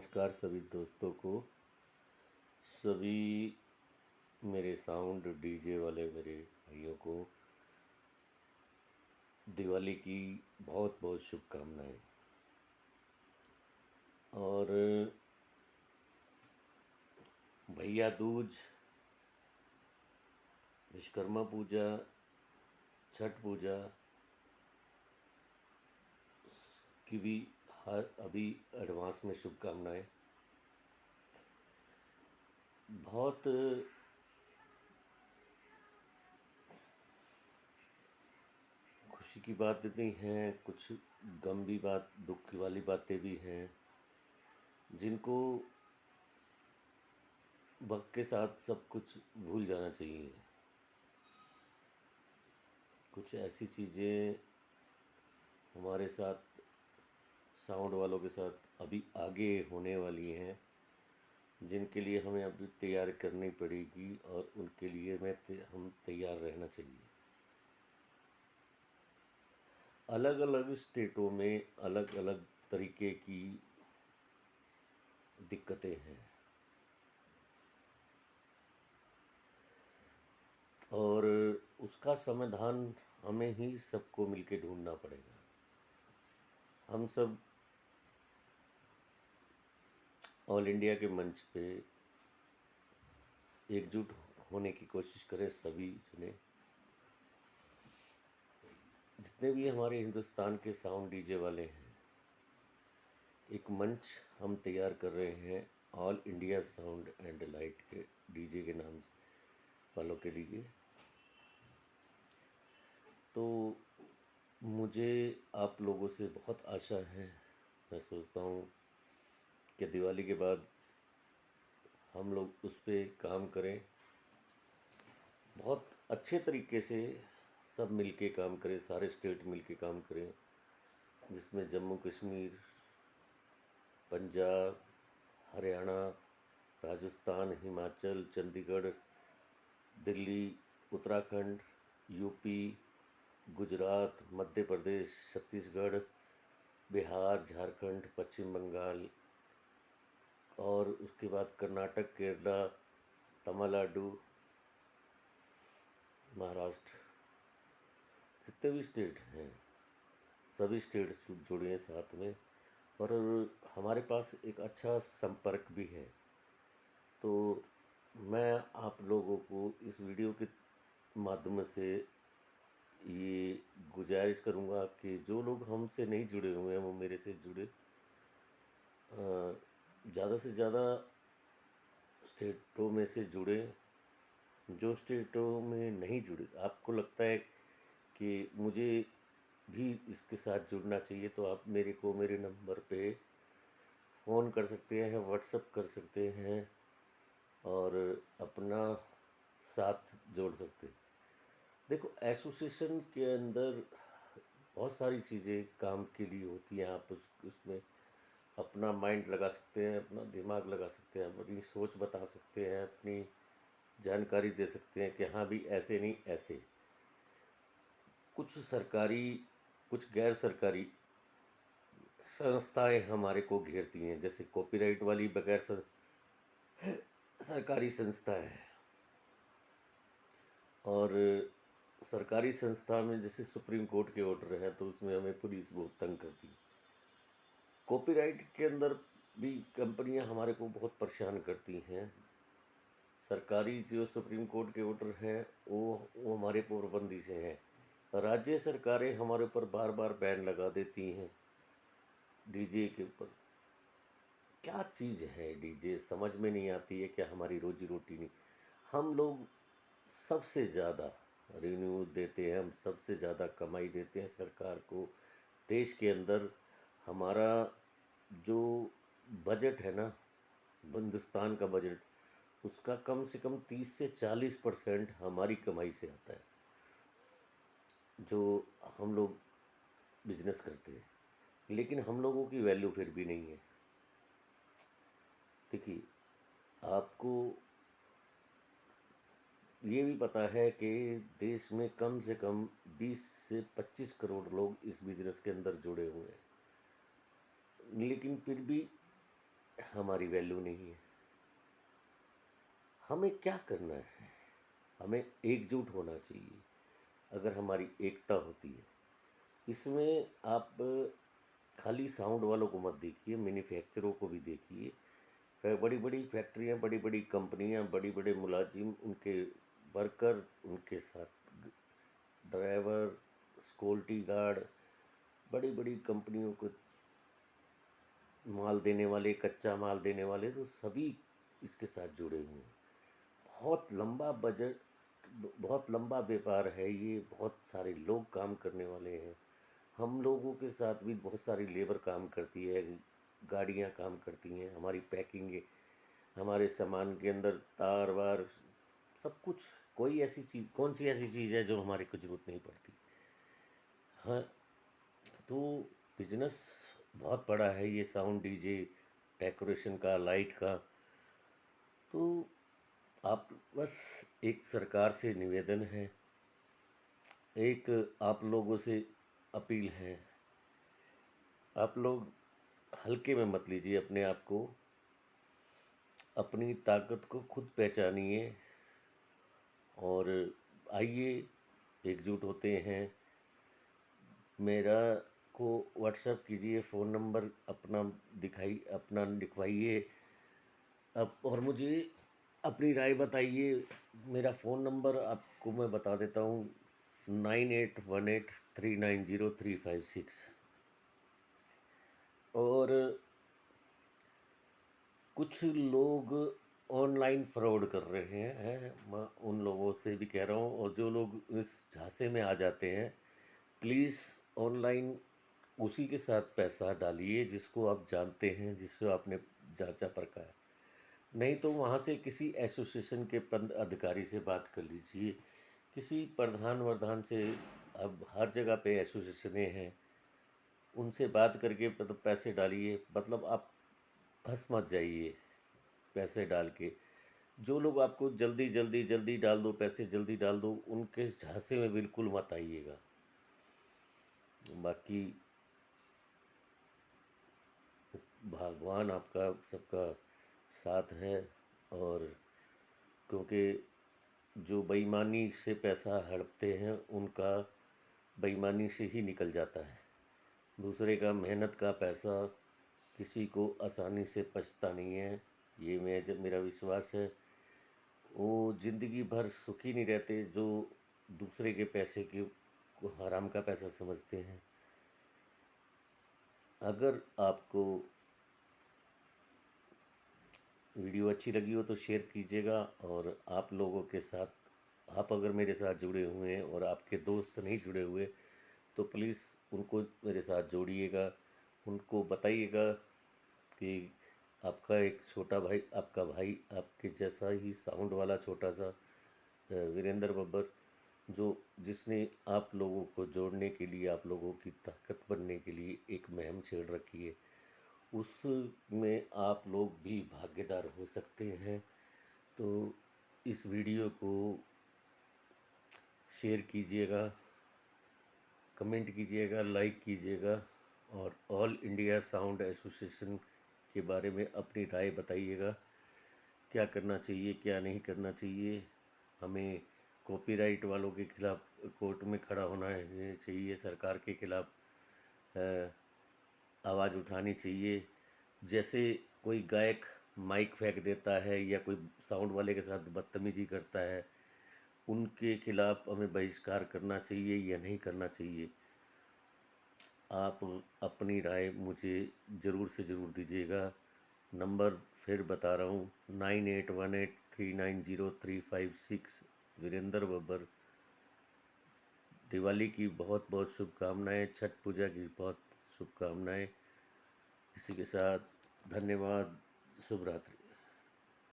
नमस्कार सभी दोस्तों को, सभी मेरे साउंड डीजे वाले मेरे भाइयों को दिवाली की बहुत बहुत शुभकामनाएं। और भैया दूज, विश्वकर्मा पूजा, छठ पूजा की भी हर अभी एडवांस में शुभकामनाएं। बहुत खुशी की बात भी हैं, कुछ गम भी बात, दुख की वाली बातें भी हैं जिनको वक्त के साथ सब कुछ भूल जाना चाहिए। कुछ ऐसी चीज़ें हमारे साथ, साउंड वालों के साथ अभी आगे होने वाली हैं जिनके लिए हमें अभी तैयार करनी पड़ेगी और उनके लिए हम तैयार रहना चाहिए। अलग अलग स्टेटों में अलग अलग तरीके की दिक्कतें हैं और उसका समाधान हमें ही सबको मिलके ढूंढना पड़ेगा। हम सब ऑल इंडिया के मंच पे एकजुट होने की कोशिश करें, सभी जने, जितने भी हमारे हिंदुस्तान के साउंड डीजे वाले हैं। एक मंच हम तैयार कर रहे हैं all India sound and light के डीजे के नाम वालों के लिए। तो मुझे आप लोगों से बहुत आशा है। मैं सोचता हूँ कि दिवाली के बाद हम लोग उस पर काम करें, बहुत अच्छे तरीके से सब मिलके काम करें, सारे स्टेट मिलके काम करें, जिसमें जम्मू कश्मीर, पंजाब, हरियाणा, राजस्थान, हिमाचल, चंडीगढ़, दिल्ली, उत्तराखंड, यूपी, गुजरात, मध्य प्रदेश, छत्तीसगढ़, बिहार, झारखंड, पश्चिम बंगाल और उसके बाद कर्नाटक, केरला, तमिलनाडु, महाराष्ट्र, जितने भी स्टेट हैं सभी स्टेट्स जुड़े हैं साथ में। और हमारे पास एक अच्छा संपर्क भी है। तो मैं आप लोगों को इस वीडियो के माध्यम से ये गुजारिश करूँगा कि जो लोग हमसे नहीं जुड़े हुए हैं वो मेरे से जुड़े, ज़्यादा से ज़्यादा स्टेटों में से जुड़े। जो स्टेटों में नहीं जुड़े, आपको लगता है कि मुझे भी इसके साथ जुड़ना चाहिए, तो आप मेरे नंबर पे फ़ोन कर सकते हैं, व्हाट्सएप कर सकते हैं और अपना साथ जोड़ सकते हैं। देखो, एसोसिएशन के अंदर बहुत सारी चीज़ें काम के लिए होती हैं। आप उसमें अपना माइंड लगा सकते हैं, अपना दिमाग लगा सकते हैं, अपनी सोच बता सकते हैं, अपनी जानकारी दे सकते हैं कि हाँ भी ऐसे नहीं ऐसे। कुछ सरकारी, कुछ गैर सरकारी संस्थाएं हमारे को घेरती हैं, जैसे कॉपीराइट वाली बगैर सरकारी संस्था है। और सरकारी संस्था में जैसे सुप्रीम कोर्ट के ऑर्डर हैं तो उसमें हमें पुलिस बहुत तंग करती है। कॉपीराइट के अंदर भी कंपनियां हमारे को बहुत परेशान करती हैं। सरकारी जो सुप्रीम कोर्ट के ऑर्डर हैं वो हमारे पाबंदी से हैं। राज्य सरकारें हमारे ऊपर बार बार बैन लगा देती हैं डीजे के ऊपर। क्या चीज़ है डीजे, समझ में नहीं आती है। क्या हमारी रोजी रोटी नहीं? हम लोग सबसे ज़्यादा रेवेन्यू देते हैं, हम सबसे ज़्यादा कमाई देते हैं सरकार को। देश के अंदर हमारा जो बजट है ना, हिंदुस्तान का बजट, उसका कम से कम 30 से 40% हमारी कमाई से आता है, जो हम लोग बिजनेस करते हैं। लेकिन हम लोगों की वैल्यू फिर भी नहीं है। देखिए, आपको ये भी पता है कि देश में कम से कम 20 से 25 करोड़ लोग इस बिजनेस के अंदर जुड़े हुए हैं, लेकिन फिर भी हमारी वैल्यू नहीं है। हमें क्या करना है? हमें एकजुट होना चाहिए। अगर हमारी एकता होती है, इसमें आप खाली साउंड वालों को मत देखिए, मैन्युफैक्चरों को भी देखिए। बड़ी बड़ी फैक्ट्रियाँ, बड़ी बड़ी कंपनियाँ, बड़ी बड़े मुलाजिम, उनके वर्कर, उनके साथ ड्राइवर, सिक्योरिटी गार्ड, बड़ी बड़ी कंपनियों को माल देने वाले, कच्चा माल देने वाले, तो सभी इसके साथ जुड़े हुए हैं। बहुत लंबा बजट, बहुत लंबा व्यापार है ये, बहुत सारे लोग काम करने वाले हैं। हम लोगों के साथ भी बहुत सारी लेबर काम करती है, गाड़ियाँ काम करती हैं, हमारी पैकिंग, हमारे सामान के अंदर तार वार सब कुछ। कोई ऐसी चीज़, कौन सी ऐसी चीज़ है जो हमारे को ज़रूरत नहीं पड़ती? हाँ, तो बिजनेस बहुत बड़ा है ये, साउंड, डीजे, डेकोरेशन का, लाइट का। तो आप बस, एक सरकार से निवेदन है, एक आप लोगों से अपील है, आप लोग हल्के में मत लीजिए अपने आप को, अपनी ताकत को खुद पहचानिए और आइए एकजुट होते हैं। मेरा को व्हाट्सएप कीजिए, फ़ोन नंबर अपना अपना लिखवाइए अब, और मुझे अपनी राय बताइए। मेरा फ़ोन नंबर आपको मैं बता देता हूँ, 9818390356। और कुछ लोग ऑनलाइन फ्रॉड कर रहे हैं, मैं उन लोगों से भी कह रहा हूँ, और जो लोग इस झांसे में आ जाते हैं, प्लीज़ ऑनलाइन उसी के साथ पैसा डालिए जिसको आप जानते हैं, जिसको आपने जांचा परखा है। नहीं तो वहाँ से किसी एसोसिएशन के पद अधिकारी से बात कर लीजिए, किसी प्रधान वर्धान से। अब हर जगह पे एसोसिएशनें हैं, उनसे बात करके मतलब पैसे डालिए। मतलब आप फंस मत जाइए पैसे डाल के। जो लोग आपको जल्दी जल्दी जल्दी डाल दो पैसे, जल्दी डाल दो, उनके झांसे में बिल्कुल मत आइएगा। बाकी भगवान आपका सबका साथ है। और क्योंकि जो बेईमानी से पैसा हड़पते हैं, उनका बेईमानी से ही निकल जाता है। दूसरे का मेहनत का पैसा किसी को आसानी से पचता नहीं है, ये मेरा विश्वास है। वो ज़िंदगी भर सुखी नहीं रहते जो दूसरे के पैसे को हराम का पैसा समझते हैं। अगर आपको वीडियो अच्छी लगी हो तो शेयर कीजिएगा, और आप लोगों के साथ, आप अगर मेरे साथ जुड़े हुए हैं और आपके दोस्त नहीं जुड़े हुए, तो प्लीज़ उनको मेरे साथ जोड़िएगा। उनको बताइएगा कि आपका एक छोटा भाई, आपका भाई आपके जैसा ही साउंड वाला छोटा सा वीरेंद्र बब्बर, जिसने आप लोगों को जोड़ने के लिए, आप लोगों की ताकत बनने के लिए एक मुहिम छेड़ रखी है, उसमें आप लोग भी भागीदार हो सकते हैं। तो इस वीडियो को शेयर कीजिएगा, कमेंट कीजिएगा, लाइक कीजिएगा, और ऑल इंडिया साउंड एसोसिएशन के बारे में अपनी राय बताइएगा, क्या करना चाहिए, क्या नहीं करना चाहिए। हमें कॉपीराइट वालों के खिलाफ कोर्ट में खड़ा होना चाहिए, सरकार के खिलाफ आवाज़ उठानी चाहिए। जैसे कोई गायक माइक फेंक देता है या कोई साउंड वाले के साथ बदतमीजी करता है, उनके खिलाफ हमें बहिष्कार करना चाहिए या नहीं करना चाहिए। आप अपनी राय मुझे ज़रूर से ज़रूर दीजिएगा। नंबर फिर बता रहा हूँ, 9818390356। वीरेंद्र बब्बर। दिवाली की बहुत बहुत शुभकामनाएं, छठ पूजा की बहुत शुभकामनाएं। इसी के साथ धन्यवाद, शुभ रात्रि।